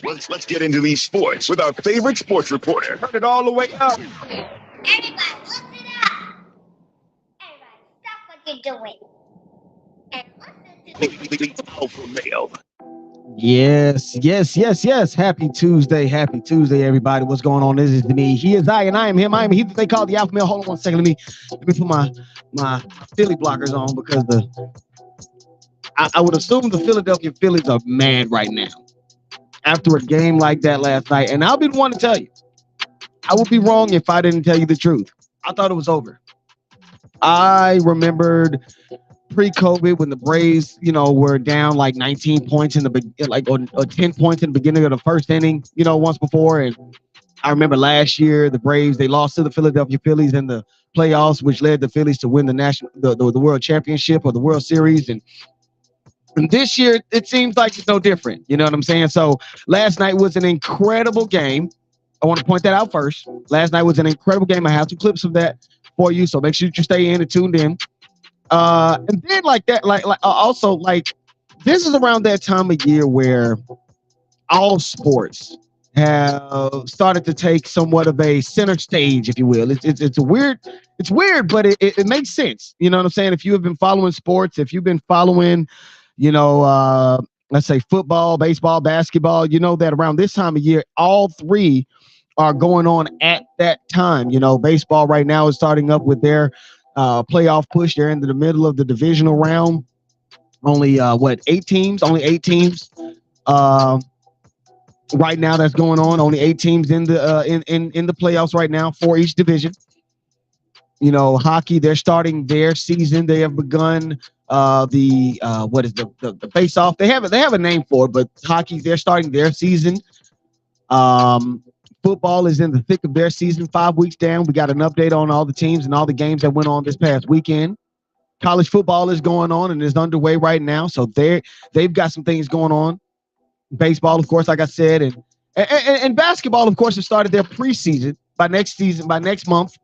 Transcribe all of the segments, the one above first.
Let's get into these sports with our favorite sports reporter. Turn it all the way up. Everybody, listen up. Everybody, stop what you're doing. And listen to Alpha Male. Yes. Happy Tuesday, everybody. What's going on? This is me. He is I, and I am him. I am he that they call the Alpha Male. Hold on one second. Let me put my Philly blockers on because I would assume the Philadelphia Phillies are mad right now after a game like that last night. And I'll be the one to tell you, I would be wrong if I didn't tell you the truth. I thought it was over. I remembered pre-COVID when the Braves, were down like 19 points in the or 10 points in the beginning of the first inning, once before. And I remember last year the Braves, they lost to the Philadelphia Phillies in the playoffs, which led the Phillies to win the World Championship or the World Series. And this year it seems like it's no different. You know what I'm saying? So last night was an incredible game. I want to point that out first. Last night was an incredible game. I have some clips of that for you, so make sure you stay in and tuned in. And then also this is around that time of year where all sports have started to take somewhat of a center stage, if you will. It's weird, but it makes sense. You know what I'm saying? If you have been following sports, if you've been following, let's say football, baseball, basketball, you know that around this time of year, all three are going on at that time. Baseball right now is starting up with their playoff push. They're into the middle of the divisional round. Only 8 teams? Only 8 teams. Right now that's going on. Only 8 teams in the playoffs right now for each division. Hockey, they're starting their season. They have begun the face off. They have a name for it, but hockey, they're starting their season. Football is in the thick of their season, 5 weeks down. We got an update on all the teams and all the games that went on this past weekend. College football is going on and is underway right now. So they've got some things going on. Baseball, of course, like I said, and basketball, of course, has started their preseason. By next month,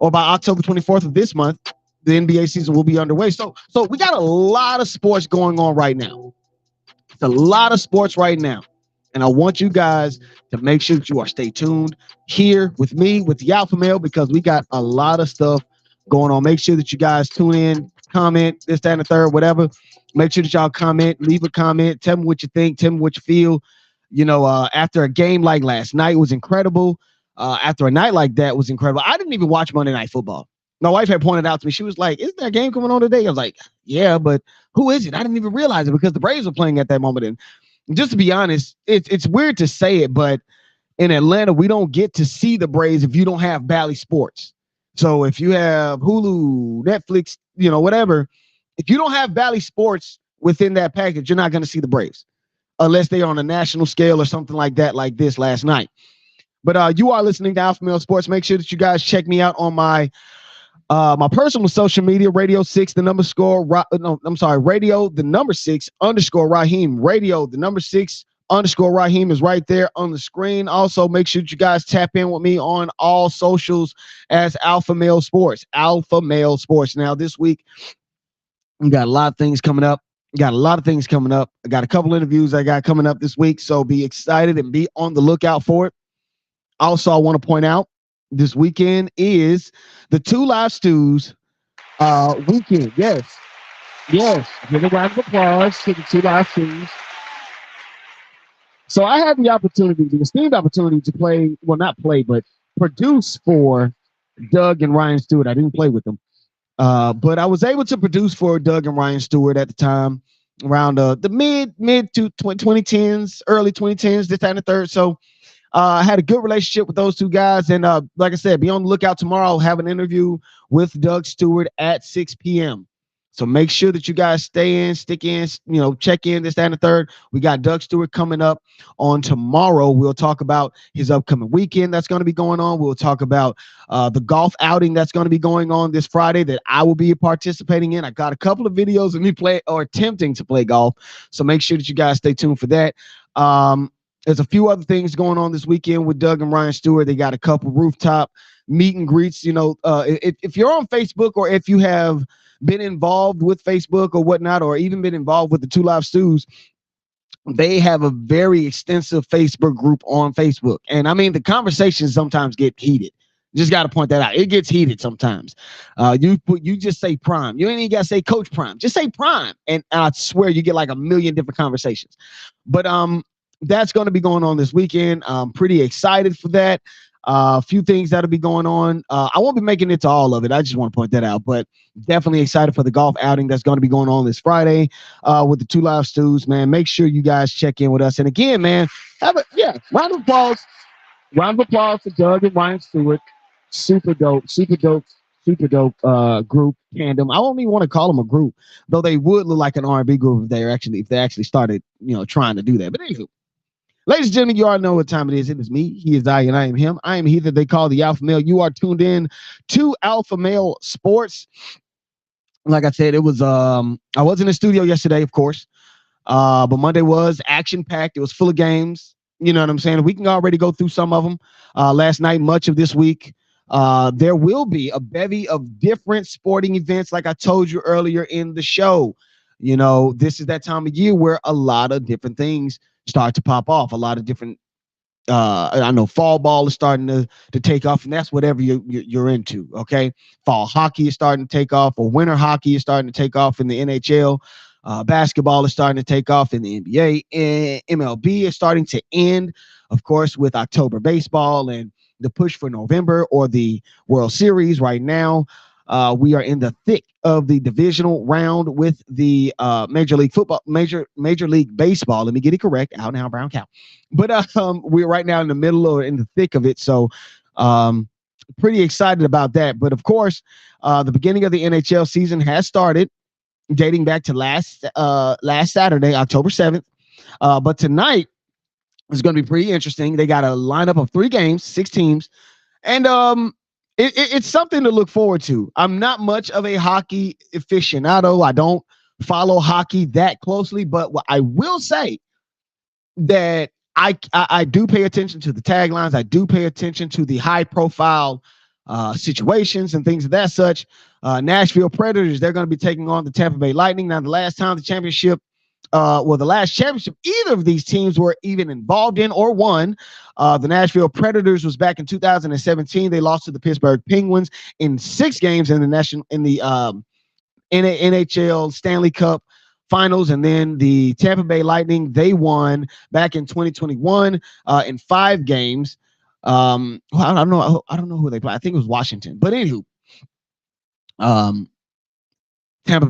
or by October 24th of this month, the NBA season will be underway. So we got a lot of sports going on right now. It's a lot of sports right now. And I want you guys to make sure that you are stay tuned here with me, with the Alpha Male, because we got a lot of stuff going on. Make sure that you guys tune in, comment, this, that, and the third, whatever. Make sure that y'all comment, leave a comment, tell me what you think, tell me what you feel. After a game like last night was incredible. After a night like that was incredible. I didn't even watch Monday Night Football. My wife had pointed out to me, she was like, isn't there a game coming on today? I was like, yeah, but who is it? I didn't even realize it because the Braves were playing at that moment. And just to be honest, it's weird to say it, but in Atlanta, we don't get to see the Braves if you don't have Bally Sports. So if you have Hulu, Netflix, whatever, if you don't have Bally Sports within that package, you're not going to see the Braves unless they're on a national scale or something like that, like this last night. But you are listening to AlphaMale Sports. Make sure that you guys check me out on my personal social media, Radio 6, the number score. Radio, the number 6 _ Raheem. Radio, the number 6 _ Raheem is right there on the screen. Also, make sure that you guys tap in with me on all socials as AlphaMale Sports. AlphaMale Sports. Now, this week, we got a lot of things coming up. I got a couple interviews I got coming up this week, so be excited and be on the lookout for it. Also, I want to point out, this weekend is the 2 Live Stews weekend. Yes. Give a round of applause to the 2 Live Stews. So I had the esteemed opportunity to but produce for Doug and Ryan Stewart. I didn't play with them. But I was able to produce for Doug and Ryan Stewart at the time, around the mid to 2010s, early 2010s, this, that, and the third. So I had a good relationship with those 2 guys. And like I said, be on the lookout tomorrow. I'll have an interview with Doug Stewart at 6 p.m. So make sure that you guys stay in, stick in, check in, this, that, and the third. We got Doug Stewart coming up on tomorrow. We'll talk about his upcoming weekend that's going to be going on. We'll talk about the golf outing that's going to be going on this Friday that I will be participating in. I got a couple of videos of me attempting to play golf. So make sure that you guys stay tuned for that. There's a few other things going on this weekend with Doug and Ryan Stewart. They got a couple rooftop meet and greets. If you're on Facebook, or if you have been involved with Facebook or whatnot, or even been involved with the 2 Live Stews, they have a very extensive Facebook group on Facebook. And I mean, the conversations sometimes get heated. Just got to point that out. It gets heated sometimes. You just say Prime. You ain't even got to say Coach Prime. Just say Prime, and I swear you get like a million different conversations. But that's going to be going on this weekend. I'm pretty excited for that. A few things that'll be going on. I won't be making it to all of it. I just want to point that out. But definitely excited for the golf outing that's going to be going on this Friday with the Two Live Stews, man. Make sure you guys check in with us. And again, man, round of applause. Round of applause for Doug and Ryan Stewart. Super dope, super dope group tandem. I don't even want to call them a group, though they would look like an R&B group if they actually started, trying to do that. But anywho, ladies and gentlemen, you all know what time it is. It is me. He is I, and I am him. I am he that they call the Alpha Male. You are tuned in to Alpha Male Sports. Like I said, it was I was in the studio yesterday, of course. But Monday was action packed. It was full of games. You know what I'm saying? We can already go through some of them. Last night, much of this week. There will be a bevy of different sporting events, like I told you earlier in the show. This is that time of year where a lot of different things start to pop off. A lot of different I know fall ball is starting to take off, and that's whatever you're into. Okay, fall hockey is starting to take off, or winter hockey is starting to take off in the NHL. Basketball is starting to take off in the NBA, and MLB is starting to end, of course, with October baseball and the push for November or the World Series. Right now, we are in the thick of the divisional round with the Major League Baseball. Let me get it correct. Out now, brown cow. But we're right now in the middle or in the thick of it. So pretty excited about that. But of course, the beginning of the NHL season has started, dating back to last Saturday, October 7th. But tonight is going to be pretty interesting. They got a lineup of 3 games, 6 teams. And it's something to look forward to. I'm not much of a hockey aficionado. I don't follow hockey that closely, but what I will say that I do pay attention to the taglines. I do pay attention to the high profile situations and things of that such. Nashville Predators, they're going to be taking on the Tampa Bay Lightning. Now, the last championship either of these teams were even involved in or won, the Nashville Predators was back in 2017. They lost to the Pittsburgh Penguins in 6 games in the NHL Stanley Cup Finals, and then the Tampa Bay Lightning, they won back in 2021 in 5 games. I don't know who they play. I think it was Washington, but anywho, the Tampa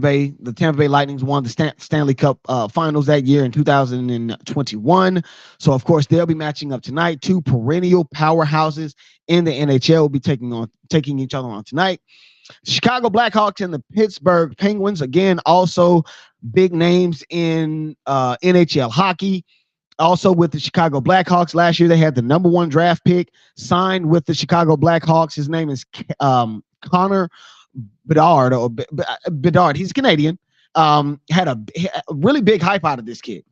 Bay Lightning won the Stanley Cup Finals that year in 2021. So, of course, they'll be matching up tonight. 2 perennial powerhouses in the NHL will be taking each other on tonight. Chicago Blackhawks and the Pittsburgh Penguins, again, also big names in NHL hockey. Also with the Chicago Blackhawks, last year they had the number 1 draft pick signed with the Chicago Blackhawks. His name is Connor Bedard. He's Canadian. Had a really big hype out of this kid.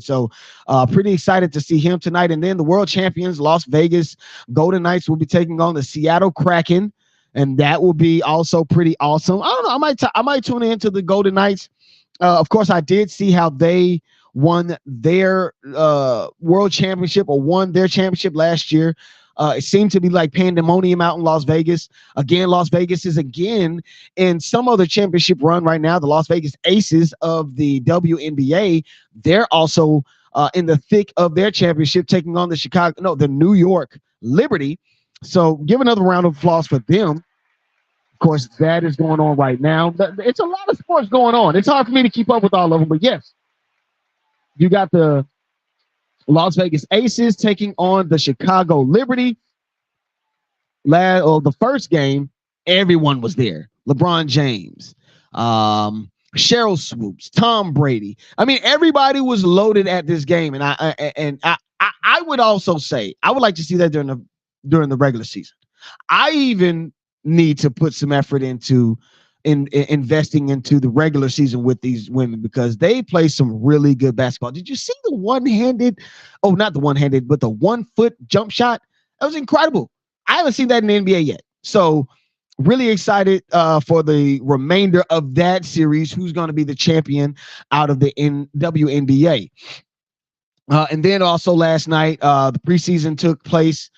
So pretty excited to see him tonight. And then the world champions, Las Vegas Golden Knights, will be taking on the Seattle Kraken, and that will be also pretty awesome. I don't know. I might tune into the Golden Knights. Of course, I did see how they won their world championship, or won their championship last year. It seemed to be like pandemonium out in Las Vegas. Again, Las Vegas is again in some other championship run right now. The Las Vegas Aces of the WNBA, they're also in the thick of their championship, taking on the New York Liberty. So give another round of applause for them. Of course, that is going on right now. It's a lot of sports going on. It's hard for me to keep up with all of them, but yes, you got the Las Vegas Aces taking on the Chicago Liberty. The first game, everyone was there. LeBron James, Cheryl Swoops, Tom Brady. I mean, everybody was loaded at this game, and I would also say I would like to see that during the regular season. I even need to put some effort into investing into the regular season with these women, because they play some really good basketball. Did you see the not the one-handed, but the 1-foot jump shot? That was incredible. I haven't seen that in the NBA yet. So really excited for the remainder of that series. Who's going to be the champion out of the WNBA? And then also last night, the preseason took place.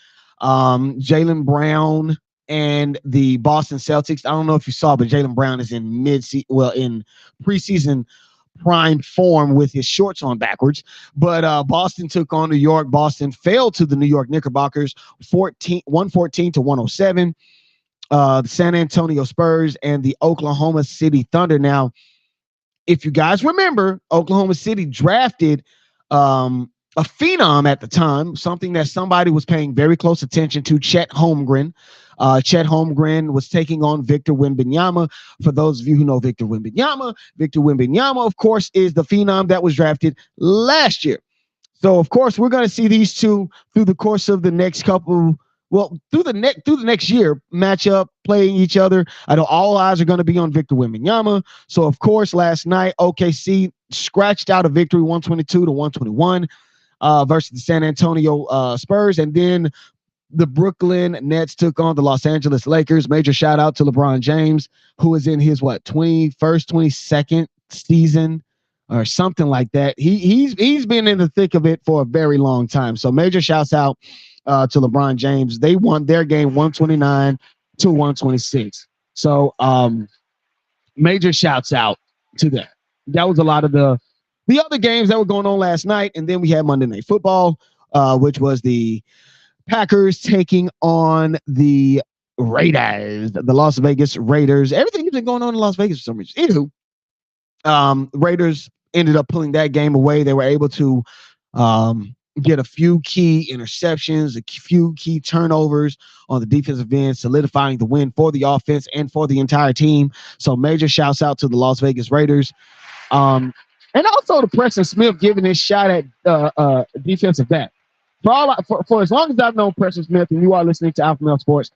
Jaylen Brown and the Boston Celtics. I don't know if you saw, but Jaylen Brown is in in preseason prime form with his shorts on backwards. But Boston took on New York. Boston fell to the New York Knickerbockers 114 to 107. The San Antonio Spurs and the Oklahoma City Thunder. Now, if you guys remember, Oklahoma City drafted a phenom at the time, something that somebody was paying very close attention to, Chet Holmgren. Chet Holmgren was taking on Victor Wembanyama. For those of you who know Victor Wembanyama, of course, is the phenom that was drafted last year. So, of course, we're going to see these two through the course of the next couple. Well, through the next year, match up, playing each other. I know all eyes are going to be on Victor Wembanyama. So, of course, last night, OKC scratched out a victory 122 to 121 versus the San Antonio Spurs. And then the Brooklyn Nets took on the Los Angeles Lakers. Major shout out to LeBron James, who is in his 22nd season or something like that. He's been in the thick of it for a very long time. So major shouts out to LeBron James. They won their game 129 to 126. So major shouts out to that. That was a lot of the other games that were going on last night. And then we had Monday Night Football, which was the Packers taking on the Raiders, the Las Vegas Raiders. Everything's been going on in Las Vegas for some reason. Anywho, Raiders ended up pulling that game away. They were able to get a few key interceptions, a few key turnovers on the defensive end, solidifying the win for the offense and for the entire team. So major shouts out to the Las Vegas Raiders. And also to Preston Smith giving his shot at defensive back. For as long as I've known Preston Smith, and you are listening to AlphaMale Sports,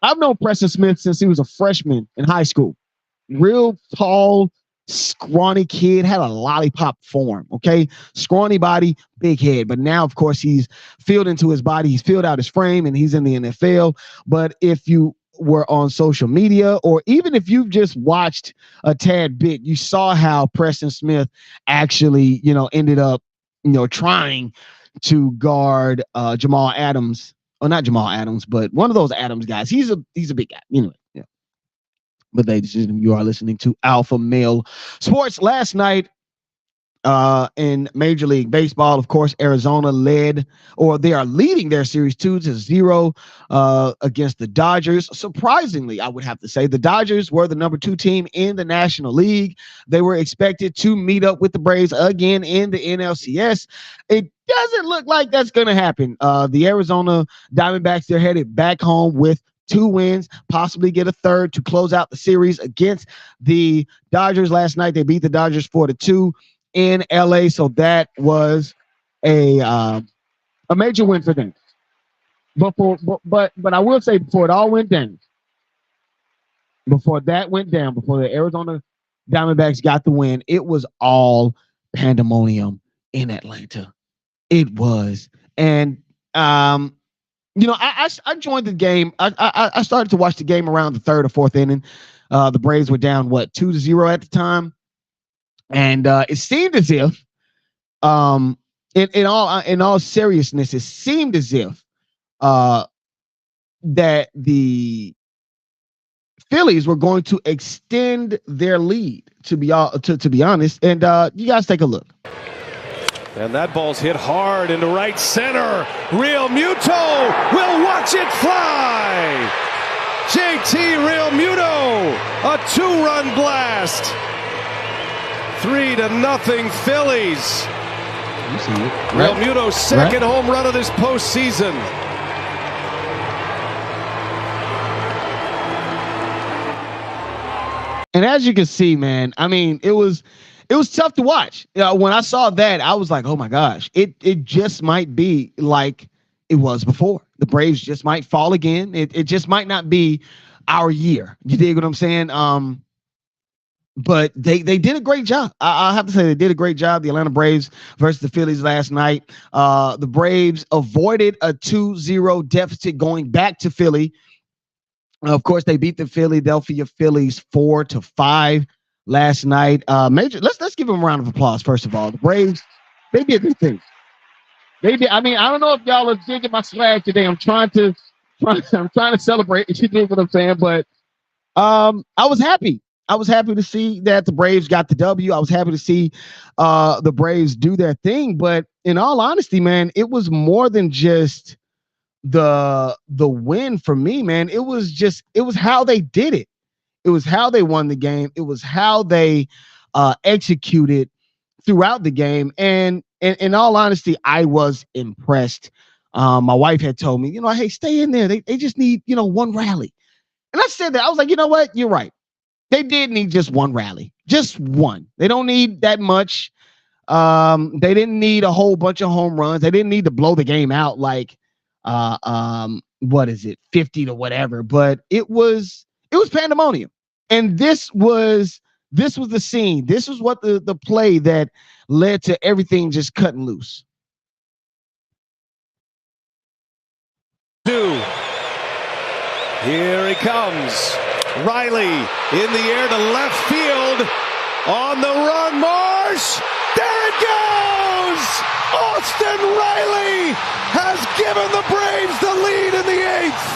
I've known Preston Smith since he was a freshman in high school. Real tall, scrawny kid, had a lollipop form, okay? Scrawny body, big head. But now, of course, he's filled into his body. He's filled out his frame, and he's in the NFL. But if you were on social media, or even if you've just watched a tad bit, you saw how Preston Smith actually, ended up, trying to guard Jamal Adams, or not Jamal Adams, but one of those Adams guys. He's a big guy, yeah. But ladies and gentlemen, you are listening to Alpha Male Sports. Last night in Major League Baseball, of course, Arizona they are leading their series 2-0 against the Dodgers. Surprisingly, I would have to say, the Dodgers were the number 2 team in the National League. They were expected to meet up with the Braves again in the NLCS. It doesn't look like that's going to happen. The Arizona Diamondbacks, they're headed back home with 2 wins, possibly get a third to close out the series against the Dodgers. Last night, they beat the Dodgers 4-2 in LA. So that was a major win for them. But I will say, before it all went down, before the Arizona Diamondbacks got the win, it was all pandemonium in Atlanta. It was. And I joined the game. I started to watch the game around the 3rd or 4th inning. The Braves were down 2-0 at the time, and it seemed as if, in all seriousness, it seemed as if that the Phillies were going to extend their lead. To be honest, and you guys take a look. And that ball's hit hard into right center. Real Muto will watch it fly. JT Real Muto, a 2-run blast. 3-0 Phillies. Real Muto's second home run of this postseason. And as you can see, man, I mean, it was tough to watch. When I saw that, I was like, oh my gosh, it just might be like it was before. The Braves just might fall again. It just might not be our year. You dig what I'm saying? But they did a great job. I have to say, they did a great job. The Atlanta Braves versus the Phillies last night. The Braves avoided a 2-0 deficit going back to Philly. Of course, they beat the Philadelphia Phillies 4-5 last night. Let's give them a round of applause. First of all, the Braves, they did their thing. They did. I mean, I don't know if y'all are digging my swag today. I'm trying to celebrate. You know what I'm saying? But I was happy. I was happy to see that the Braves got the W. I was happy to see the Braves do their thing. But in all honesty, man, it was more than just the win for me, man. It was how they did it. It was how they won the game. It was how they executed throughout the game. And in all honesty, I was impressed. My wife had told me, hey, stay in there. They just need, one rally. And I said that. I was like, you know what? You're right. They did need just one rally. Just one. They don't need that much. They didn't need a whole bunch of home runs. They didn't need to blow the game out like what is it, 50 to whatever. But it was pandemonium. And this was the scene. This was what the play that led to everything just cutting loose. Here he comes. Riley in the air to left field. On the run, Marsh. There it goes! Austin Riley has given the Braves the lead in the eighth.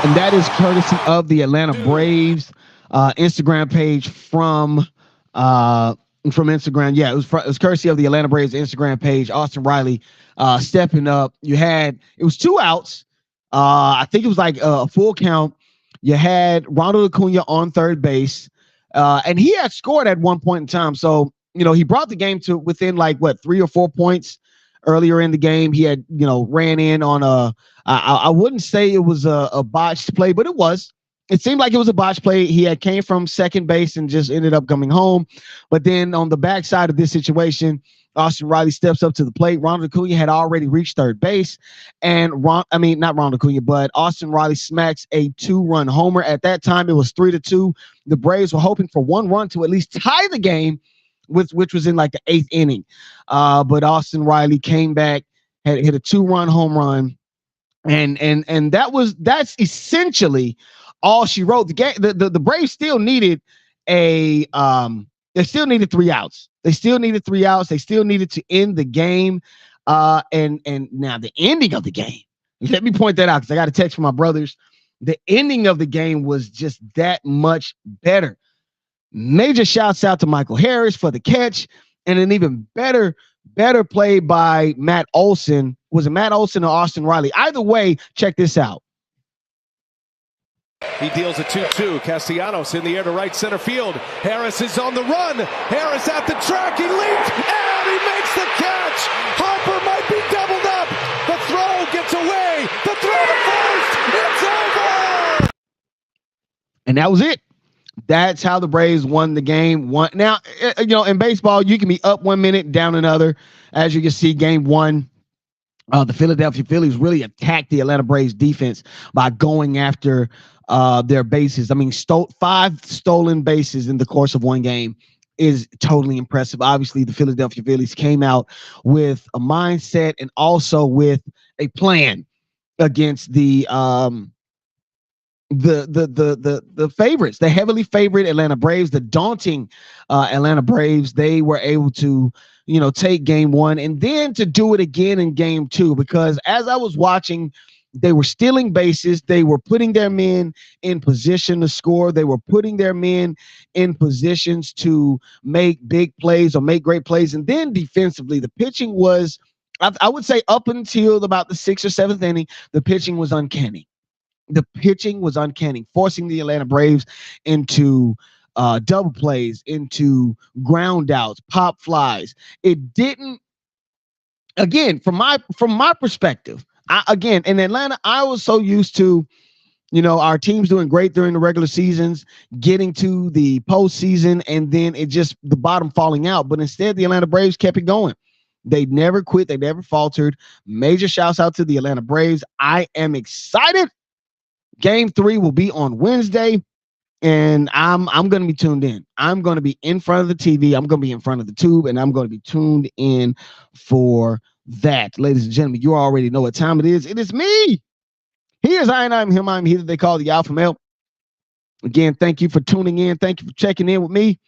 And that is courtesy of the Atlanta Braves Instagram page from Instagram. Yeah, it was courtesy of the Atlanta Braves Instagram page. Austin Riley stepping up. It was 2 outs. I think it was like a full count. You had Ronald Acuna on third base, and he had scored at one point in time. So, he brought the game to within 3 or 4 points earlier in the game. He had, ran in on I wouldn't say it was a botched play, but it seemed like it was a botched play. He had came from second base and just ended up coming home. But then on the backside of this situation, Austin Riley steps up to the plate. Ronald Acuna had already reached third base, and not Ronald Acuna, but Austin Riley smacks a 2-run homer. At that time, it was 3-2. The Braves were hoping for 1 run to at least tie the game, which was in the 8th inning. But Austin Riley came back, had hit a 2-run home run, and that's essentially all she wrote. The Braves still needed they still needed 3 outs. They still needed 3 outs. They still needed to end the game. And now the ending of the game, let me point that out because I got a text from my brothers. The ending of the game was just that much better. Major shouts out to Michael Harris for the catch, and an even better play by Matt Olson. Was it Matt Olson or Austin Riley? Either way, check this out. He deals a 2-2. Castellanos in the air to right center field. Harris is on the run. Harris at the track. He leaps and he makes the catch. Harper might be doubled up. The throw gets away. The throw to first. It's over. And that was it. That's how the Braves won the game. Now, in baseball, you can be up 1 minute, down another. As you can see, game 1, the Philadelphia Phillies really attacked the Atlanta Braves defense by going after their bases. I mean, 5 stolen bases in the course of one game is totally impressive. Obviously, the Philadelphia Phillies came out with a mindset and also with a plan against the favorites, the heavily favored Atlanta Braves, the daunting Atlanta Braves. They were able to, take game 1 and then to do it again in game 2, because as I was watching, they were stealing bases. They were putting their men in position to score. They were putting their men in positions to make big plays or make great plays. And then defensively, the pitching was, I would say up until about the 6th or 7th inning, the pitching was uncanny. The pitching was uncanny, forcing the Atlanta Braves into double plays, into ground outs, pop flies. It didn't, again, from my perspective, in Atlanta, I was so used to, our teams doing great during the regular seasons, getting to the postseason, and then the bottom falling out. But instead, the Atlanta Braves kept it going. They never quit. They never faltered. Major shouts out to the Atlanta Braves. I am excited. Game 3 will be on Wednesday. and I'm going to be tuned in. I'm going to be in front of the TV. I'm going to be in front of the tube, and I'm going to be tuned in for that. Ladies and gentlemen, you already know what time it is. It is me. He is I, and I'm him. I'm he that they call the Alpha Male. Again, thank you for tuning in. Thank you for checking in with me.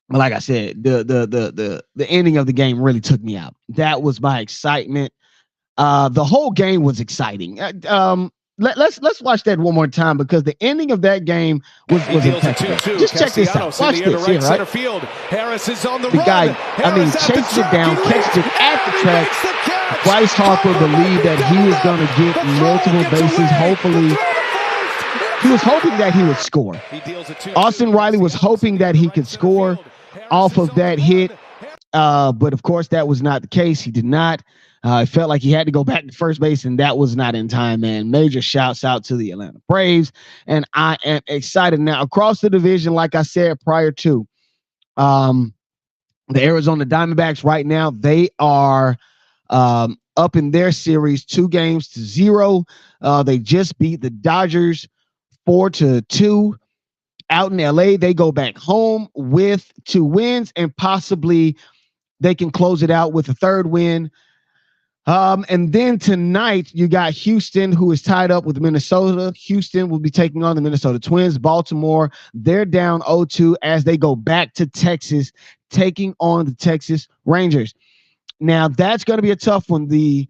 Like I said, the ending of the game really took me out. That was my excitement. The whole game was exciting. Let's watch that one more time because the ending of that game was impeccable. Just check this out. Watch this here, right? Field. Harris is on the guy, chased it down, catched it at the track. Bryce Harper believed that he was going to get multiple bases. Hopefully, he was hoping that he would score. Austin Riley was hoping that he could score off of that hit, but of course that was not the case. He did not. It felt like he had to go back to first base, and that was not in time, man. Major shouts out to the Atlanta Braves, and I am excited now. Across the division, like I said prior to, the Arizona Diamondbacks right now, they are up in their series 2-0. They just beat the Dodgers 4-2. Out in LA, they go back home with 2 wins, and possibly they can close it out with a 3rd win. And then tonight you got Houston, who is tied up with Minnesota. Houston will be taking on the Minnesota Twins. Baltimore, they're down 0-2 as they go back to Texas, taking on the Texas Rangers. Now that's going to be a tough one. The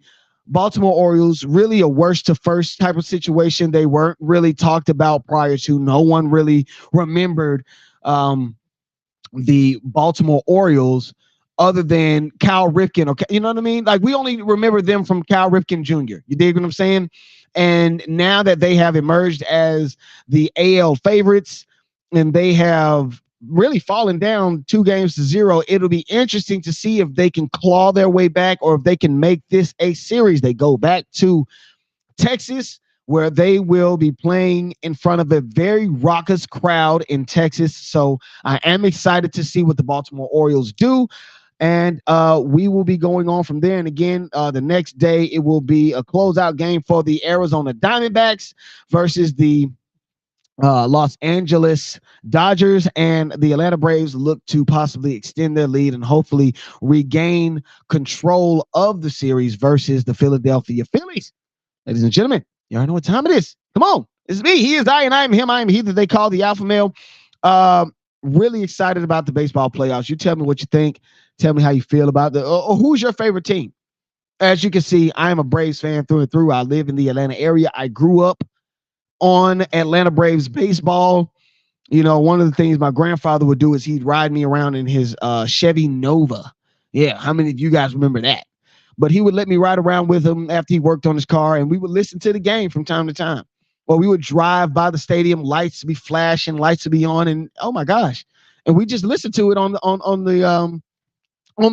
Baltimore Orioles, really a worst to first type of situation. They weren't really talked about prior to. No one really remembered the Baltimore Orioles other than Cal Ripken. Okay, you know what I mean? Like, we only remember them from Cal Ripken Jr. You dig what I'm saying? And now that they have emerged as the AL favorites and they have really fallen down 2-0, it'll be interesting to see if they can claw their way back or if they can make this a series. They go back to Texas, where they will be playing in front of a very raucous crowd in Texas. So I am excited to see what the Baltimore Orioles do. And we will be going on from there. And again, the next day, it will be a closeout game for the Arizona Diamondbacks versus the Los Angeles Dodgers, and the Atlanta Braves look to possibly extend their lead and hopefully regain control of the series versus the Philadelphia Phillies. Ladies and gentlemen, you already know what time it is. Come on. It's me. He is I, and I am him. I am he that they call the Alpha Male. Really excited about the baseball playoffs. You tell me what you think. Tell me how you feel about who's your favorite team? As you can see, I am a Braves fan through and through. I live in the Atlanta area. I grew up on Atlanta Braves baseball. You know, one of the things my grandfather would do is he'd ride me around in his Chevy Nova. Yeah, how many of you guys remember that? But he would let me ride around with him after he worked on his car, and we would listen to the game from time to time. Or we would drive by the stadium, lights would be flashing, lights would be on, and oh my gosh. And we just listened to it on the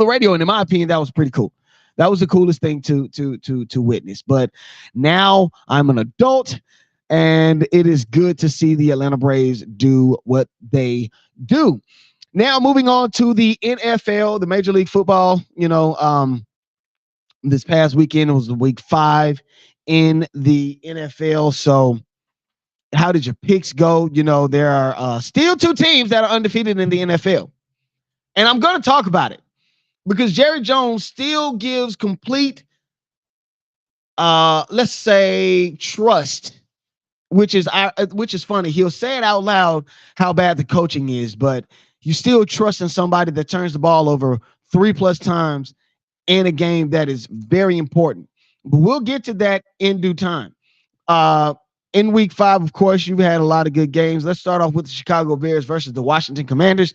radio, and in my opinion, that was pretty cool. That was the coolest thing to witness. But now I'm an adult, and it is good to see the Atlanta Braves do what they do. Now, moving on to the NFL, the Major League Football. You know, this past weekend, it was week 5 in the NFL. So how did your picks go? You know, there are still 2 teams that are undefeated in the NFL. And I'm going to talk about it because Jerry Jones still gives complete, let's say, trust, which is funny. He'll say it out loud how bad the coaching is, but you still trust in somebody that turns the ball over 3+ times in a game that is very important. But we'll get to that in due time. In week 5, of course, you've had a lot of good games. Let's start off with the Chicago Bears versus the Washington Commanders.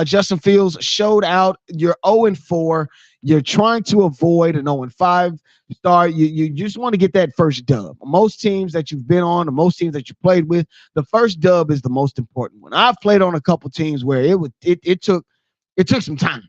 Justin Fields showed out. You're 0-4. You're trying to avoid an 0-5 start. You just want to get that first dub. Most teams that you've been on, or most teams that you played with, the first dub is the most important one. I've played on a couple teams where it took some time.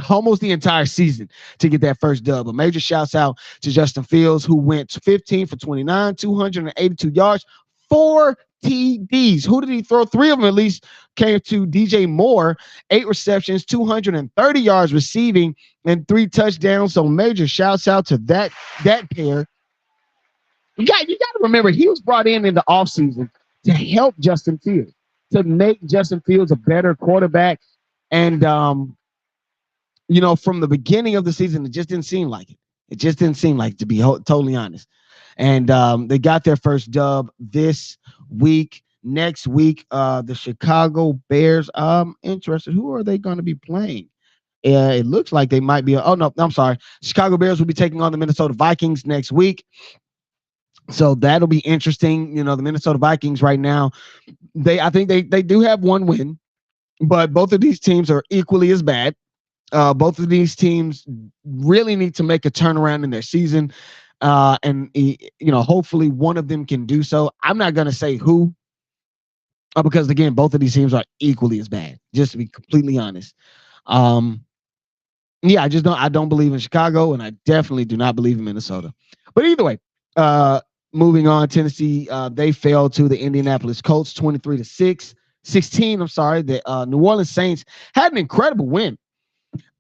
Almost the entire season to get that first dub. A major shouts out to Justin Fields, who went 15 for 29, 282 yards, 4 TDs. Who did he throw? 3 of them at least came to DJ Moore, 8 receptions, 230 yards receiving, and 3 touchdowns. So major shouts out to that pair. You got to remember, he was brought in the offseason to help Justin Fields, to make Justin Fields a better quarterback. And, from the beginning of the season, it just didn't seem like it. It just didn't seem like it, to be totally honest. And they got their first dub this week. Next week, the Chicago Bears. I'm interested. Who are they going to be playing? It looks like they might be. Oh, no, I'm sorry. Chicago Bears will be taking on the Minnesota Vikings next week. So that'll be interesting. The Minnesota Vikings right now, I think they do have one win, but both of these teams are equally as bad. Both of these teams really need to make a turnaround in their season. And hopefully one of them can do so. I'm not going to say who, because again, both of these teams are equally as bad, just to be completely honest. I don't believe in Chicago, and I definitely do not believe in Minnesota. But either way, moving on, Tennessee, they fell to the Indianapolis Colts 23-16. I'm sorry. The New Orleans Saints had an incredible win.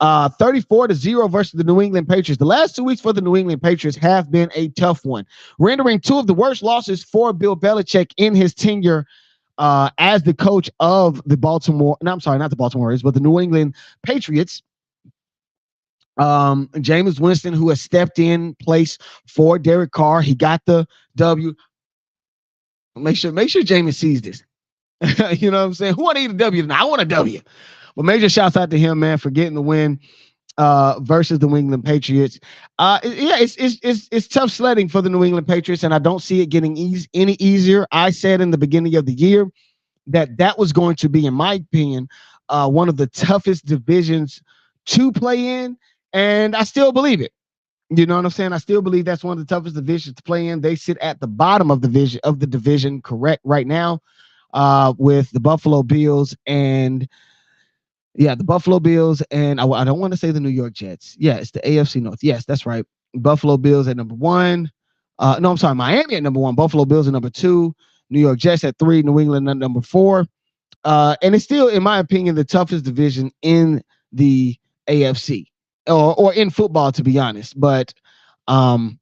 34-0 versus the New England Patriots. The last 2 weeks for the New England Patriots have been a tough one, rendering two of the worst losses for Bill Belichick in his tenure as the coach of the the New England Patriots. Jameis Winston, who has stepped in place for Derek Carr, he got the W. Make sure Jameis sees this. You know what I'm saying? Who want to eat a W tonight? I want a W. Well, major shouts out to him, man, for getting the win versus the New England Patriots. It's tough sledding for the New England Patriots, and I don't see it getting any easier. I said in the beginning of the year that was going to be, in my opinion, one of the toughest divisions to play in, and I still believe it. You know what I'm saying? I still believe that's one of the toughest divisions to play in. They sit at the bottom of the division, correct, right now, with the Buffalo Bills and. Yeah, the Buffalo Bills, and I don't want to say the New York Jets. Yeah, it's the AFC North. Yes, that's right. Buffalo Bills at number 1. No, I'm sorry. Miami at number 1. Buffalo Bills at number 2. New York Jets at 3. New England at number 4. And it's still, in my opinion, the toughest division in the AFC or in football, to be honest. But we'll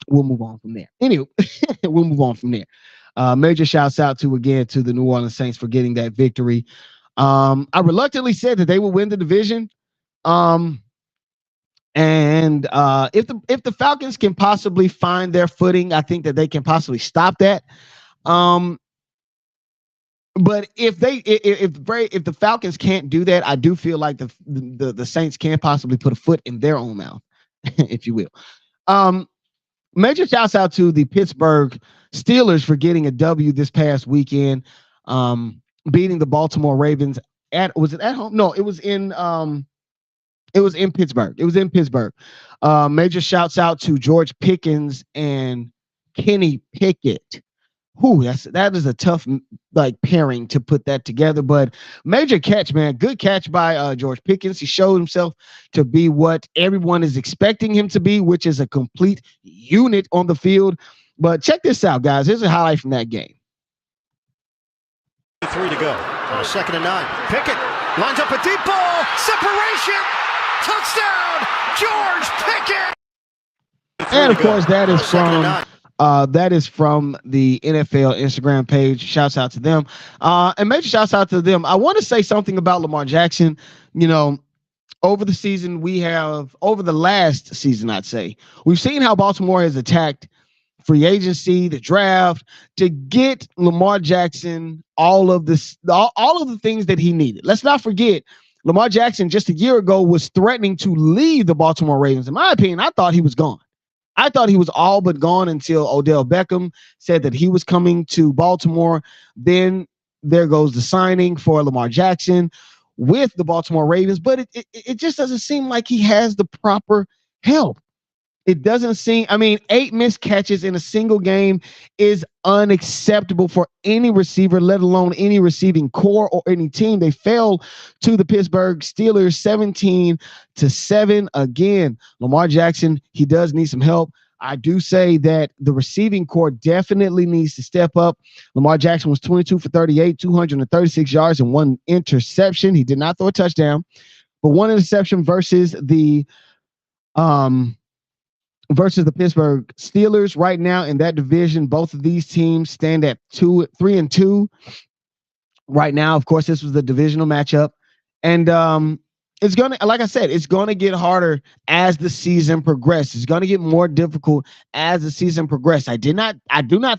move on from there. Anyway, we'll move on from there. Major shouts out to the New Orleans Saints for getting that victory. I reluctantly said that they will win the division. And if the Falcons can possibly find their footing, I think that they can possibly stop that. But if the Falcons can't do that, I do feel like the Saints can possibly put a foot in their own mouth, if you will. Major shouts out to the Pittsburgh Steelers for getting a W this past weekend. Beating the Baltimore Ravens was it at home? No, it was in Pittsburgh. It was in Pittsburgh. Major shouts out to George Pickens and Kenny Pickett. That is a tough pairing to put that together, but major catch, man. Good catch by George Pickens. He showed himself to be what everyone is expecting him to be, which is a complete unit on the field. But check this out, guys. Here's a highlight from that game. 3 to go. On a 2nd and 9. Pickett lines up a deep ball. Separation. Touchdown. George Pickett. And of course, that is from the NFL Instagram page. Shouts out to them. And major shouts out to them. I want to say something about Lamar Jackson. Over the last season, I'd say, we've seen how Baltimore has attacked free agency, the draft, to get Lamar Jackson all of the things that he needed. Let's not forget, Lamar Jackson just a year ago was threatening to leave the Baltimore Ravens. In my opinion, I thought he was gone. I thought he was all but gone until Odell Beckham said that he was coming to Baltimore. Then there goes the signing for Lamar Jackson with the Baltimore Ravens, but it just doesn't seem like he has the proper help. It doesn't seem, 8 missed catches in a single game is unacceptable for any receiver, let alone any receiving core or any team. They fell to the Pittsburgh Steelers 17-7. Again, Lamar Jackson, he does need some help. I do say that the receiving core definitely needs to step up. Lamar Jackson was 22 for 38, 236 yards and 1 interception. He did not throw a touchdown, but 1 interception versus the versus the Pittsburgh Steelers. Right now in that division, both of these teams stand at 3-2 right now. Of course, this was the divisional matchup, and it's gonna, like I said, it's gonna get harder as the season progresses. It's gonna get more difficult as the season progresses. I do not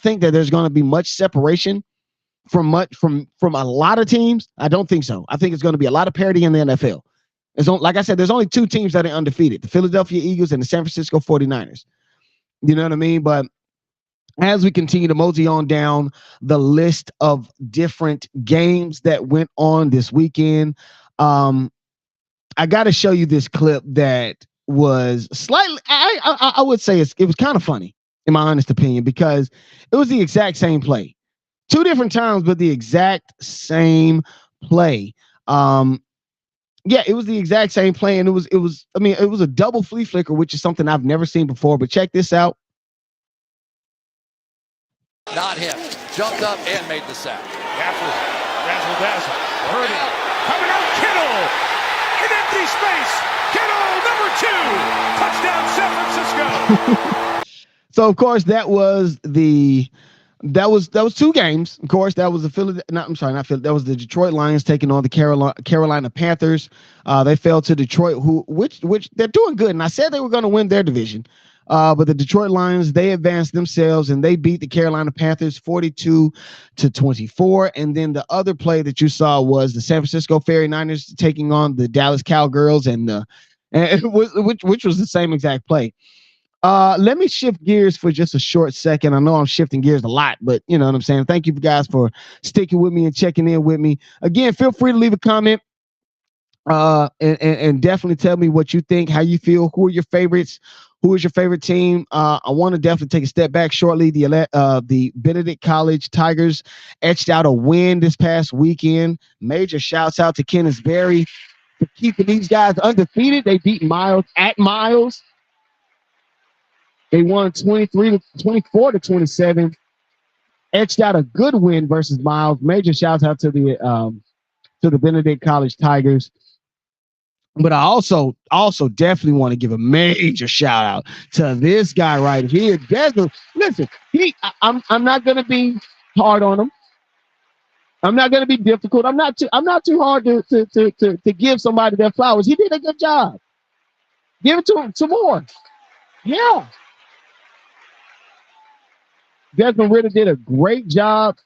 think that there's gonna be much separation from a lot of teams. I don't think so. I think it's gonna be a lot of parity in the NFL. Like I said, there's only two teams that are undefeated: the Philadelphia Eagles and the San Francisco 49ers. You know what I mean? But as we continue to mosey on down the list of different games that went on this weekend, I got to show you this clip that was slightly, I would say it was kind of funny, in my honest opinion, because it was the exact same play. Two different times, but the exact same play. Yeah, it was the exact same play, and it was a double flea flicker, which is something I've never seen before. But check this out. Not him. Jumped up and made the sack. Razzle-dazzle. Purdy. Coming out, Kittle. In empty space. Kittle, number 2. Touchdown, San Francisco. So, of course, that was two games. Of course, that was that was the Detroit Lions taking on the Carolina Panthers. They fell to Detroit, which they're doing good. And I said they were going to win their division. But the Detroit Lions, they advanced themselves and they beat the Carolina Panthers 42-24. And then the other play that you saw was the San Francisco 49ers taking on the Dallas Cowgirls, which was the same exact play. Let me shift gears for just a short second. I know I'm shifting gears a lot, but you know what I'm saying? Thank you guys for sticking with me and checking in with me. Again, feel free to leave a comment. And definitely tell me what you think, how you feel, who are your favorites, who is your favorite team. I want to definitely take a step back shortly. The Benedict College Tigers etched out a win this past weekend. Major shouts out to Kenneth Berry for keeping these guys undefeated. They beat Miles at Miles. They won 24-27. Etched out a good win versus Miles. Major shouts out to the Benedict College Tigers. But I also definitely want to give a major shout out to this guy right here, Desmond. Listen, I'm not gonna be hard on him. I'm not gonna be difficult. I'm not too hard to give somebody their flowers. He did a good job. Give it to him some more. Yeah. Desmond Ridder did a great job.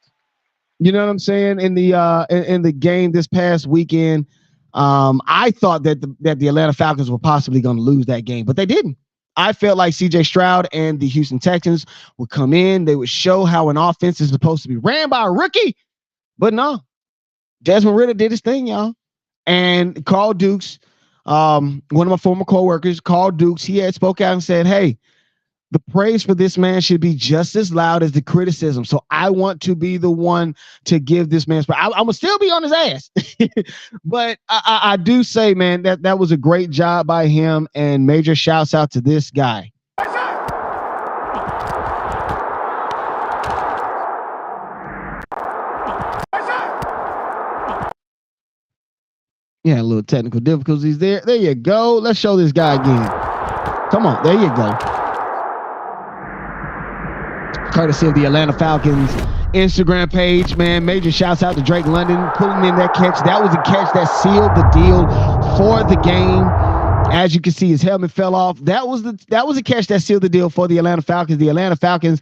You know what I'm saying? In the game this past weekend. I thought that the Atlanta Falcons were possibly going to lose that game, but they didn't. I felt like CJ Stroud and the Houston Texans would come in. They would show how an offense is supposed to be ran by a rookie, but no. Desmond Ridder did his thing, y'all. And Carl Dukes, one of my former coworkers, Carl Dukes, he had spoke out and said, hey, the praise for this man should be just as loud as the criticism. So I want to be the one to give this man. I'm going to still be on his ass. But I do say, man, that was a great job by him, and major shouts out to this guy. Yeah, a little technical difficulties there. There you go. Let's show this guy again. Come on. There you go. Courtesy of the Atlanta Falcons Instagram page, man. Major shouts out to Drake London pulling in that catch. That was a catch that sealed the deal for the game. As you can see, his helmet fell off. That was a catch that sealed the deal for the Atlanta Falcons. The Atlanta Falcons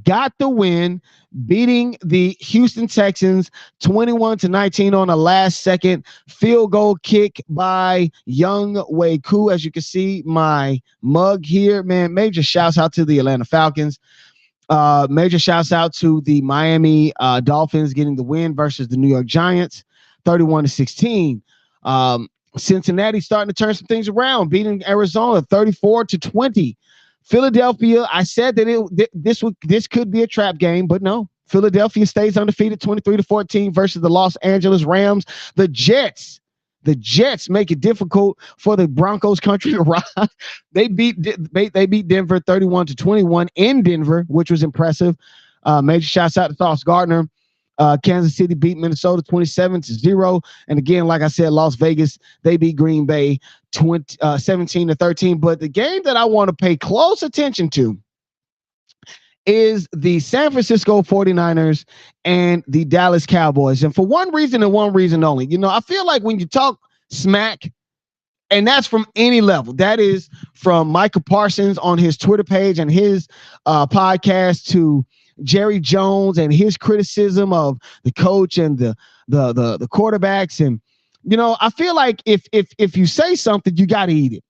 got the win, beating the Houston Texans 21-19 on a last-second field goal kick by Young Wei Koo. As you can see, my mug here, man. Major shouts out to the Atlanta Falcons. Major shouts out to the Miami Dolphins getting the win versus the New York Giants, 31-16. Cincinnati starting to turn some things around, beating Arizona 34-20. Philadelphia, I said that this could be a trap game, but no. Philadelphia stays undefeated 23-14 versus the Los Angeles Rams. The Jets make it difficult for the Broncos country to ride. They beat Denver 31-21 in Denver, which was impressive. Major shouts out to Sauce Gardner. Kansas City beat Minnesota 27-0. And again, like I said, Las Vegas, they beat Green Bay 17-13. But the game that I want to pay close attention to is the San Francisco 49ers and the Dallas Cowboys. And for one reason and one reason only, I feel like when you talk smack, and that's from any level, that is from Michael Parsons on his Twitter page and his podcast to Jerry Jones and his criticism of the coach and the quarterbacks. And, I feel like if you say something, you got to eat it.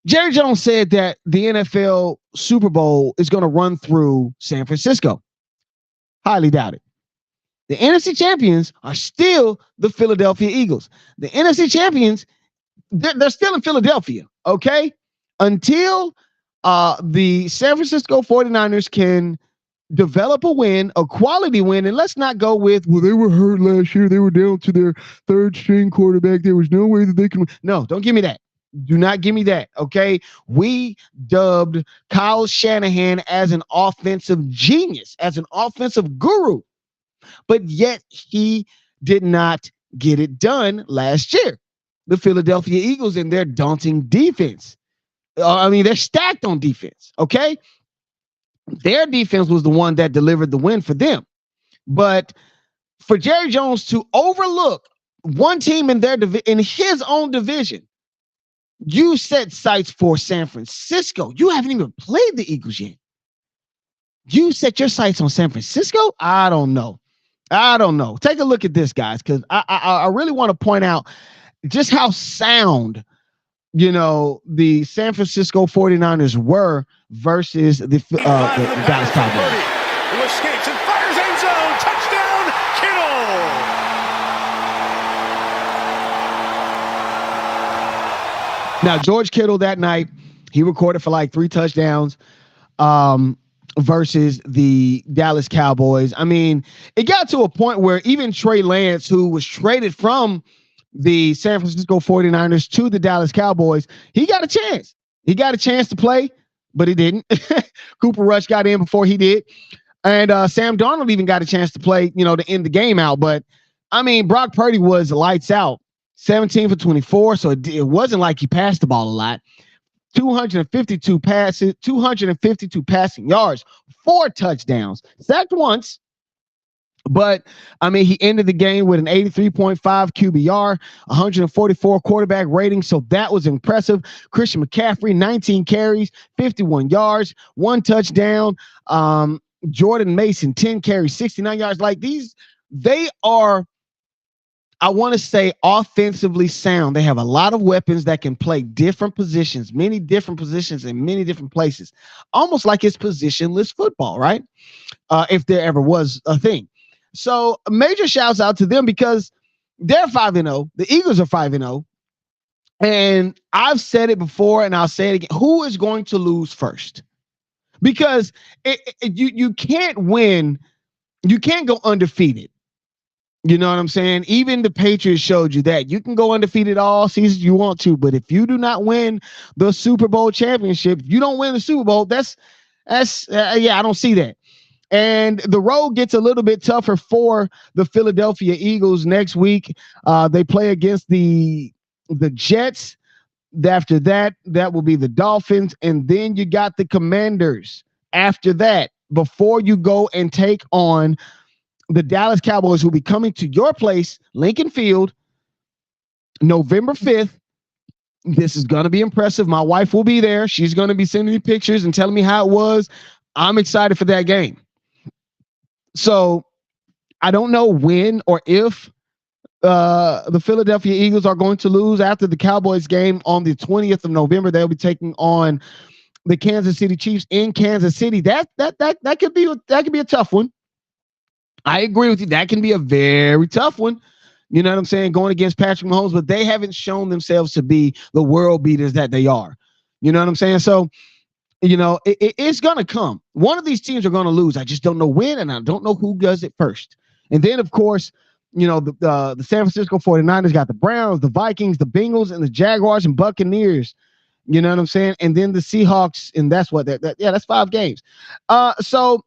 Jerry Jones said that the NFL Super Bowl is going to run through San Francisco. Highly doubt it. The NFC champions are still the Philadelphia Eagles. The NFC champions, they're still in Philadelphia, okay? Until the San Francisco 49ers can develop a win, a quality win, and let's not go with, well, they were hurt last year. They were down to their third string quarterback. There was no way that they can win. No, don't give me that. Do not give me that, okay? We dubbed Kyle Shanahan as an offensive genius, as an offensive guru, but yet he did not get it done last year. The Philadelphia Eagles and their daunting defense. They're stacked on defense, okay? Their defense was the one that delivered the win for them. But for Jerry Jones to overlook one team in his own division, you set sights for San Francisco. You haven't even played the Eagles yet. You set your sights on San Francisco? I don't know. Take a look at this, guys, because I really want to point out just how sound, the San Francisco 49ers were versus the Dallas Cowboys. Who escapes and fires end zone. Touchdown, Kittle. Now, George Kittle that night, he recorded for like 3 touchdowns versus the Dallas Cowboys. It got to a point where even Trey Lance, who was traded from the San Francisco 49ers to the Dallas Cowboys, he got a chance. He got a chance to play, but he didn't. Cooper Rush got in before he did. And Sam Darnold even got a chance to play, to end the game out. But, Brock Purdy was lights out. 17 for 24, so it wasn't like he passed the ball a lot. 252 passes, 252 passing yards, 4 touchdowns, sacked once. But, he ended the game with an 83.5 QBR, 144 quarterback rating, so that was impressive. Christian McCaffrey, 19 carries, 51 yards, 1 touchdown. Jordan Mason, 10 carries, 69 yards. Like these, they are, I want to say, offensively sound. They have a lot of weapons that can play different positions, many different positions in many different places, almost like it's positionless football, right? If there ever was a thing. So major shouts out to them because they're 5-0. The Eagles are 5-0. And I've said it before and I'll say it again. Who is going to lose first? Because you can't win. You can't go undefeated. You know what I'm saying? Even the Patriots showed you that. You can go undefeated all season you want to, but if you do not win the Super Bowl championship, you don't win the Super Bowl, I don't see that. And the road gets a little bit tougher for the Philadelphia Eagles next week. They play against the Jets. After that will be the Dolphins. And then you got the Commanders after that before you go and take on the Dallas Cowboys, who will be coming to your place, Lincoln Field, November 5th. This is going to be impressive. My wife will be there. She's going to be sending me pictures and telling me how it was. I'm excited for that game. So I don't know when or if the Philadelphia Eagles are going to lose after the Cowboys game on the 20th of November. They'll be taking on the Kansas City Chiefs in Kansas City. That could be a tough one. I agree with you. That can be a very tough one. You know what I'm saying? Going against Patrick Mahomes, but they haven't shown themselves to be the world beaters that they are. You know what I'm saying? So, it's going to come. One of these teams are going to lose. I just don't know when, and I don't know who does it first. And then, of course, the San Francisco 49ers got the Browns, the Vikings, the Bengals, and the Jaguars and Buccaneers. You know what I'm saying? And then the Seahawks, and that's what that's 5 games. So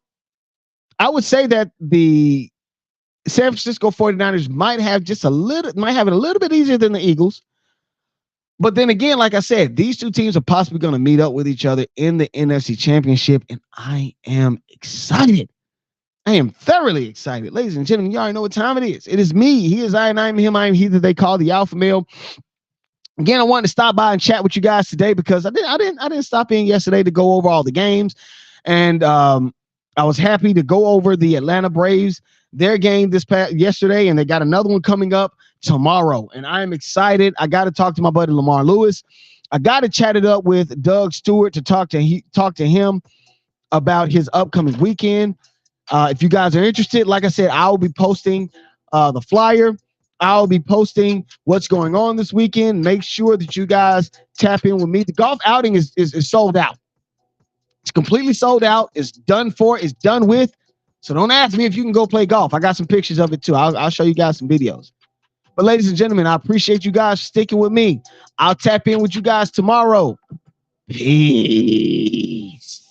I would say that the San Francisco 49ers might have it a little bit easier than the Eagles. But then again, like I said, these two teams are possibly going to meet up with each other in the NFC Championship, and I am excited. I am thoroughly excited. Ladies and gentlemen, you already know what time it is. It is me. He is I, and I am him. I am he that they call the Alpha Male. Again, I wanted to stop by and chat with you guys today because I didn't stop in yesterday to go over all the games. And I was happy to go over the Atlanta Braves, their game yesterday, and they got another one coming up tomorrow. And I am excited. I got to talk to my buddy Lamar Lewis. I got to chat it up with Doug Stewart to talk to him about his upcoming weekend. If you guys are interested, like I said, I will be posting the flyer. I'll be posting what's going on this weekend. Make sure that you guys tap in with me. The golf outing is sold out. It's completely sold out. It's done for. It's done with. So don't ask me if you can go play golf. I got some pictures of it too. I'll show you guys some videos. But ladies and gentlemen, I appreciate you guys sticking with me. I'll tap in with you guys tomorrow. Peace.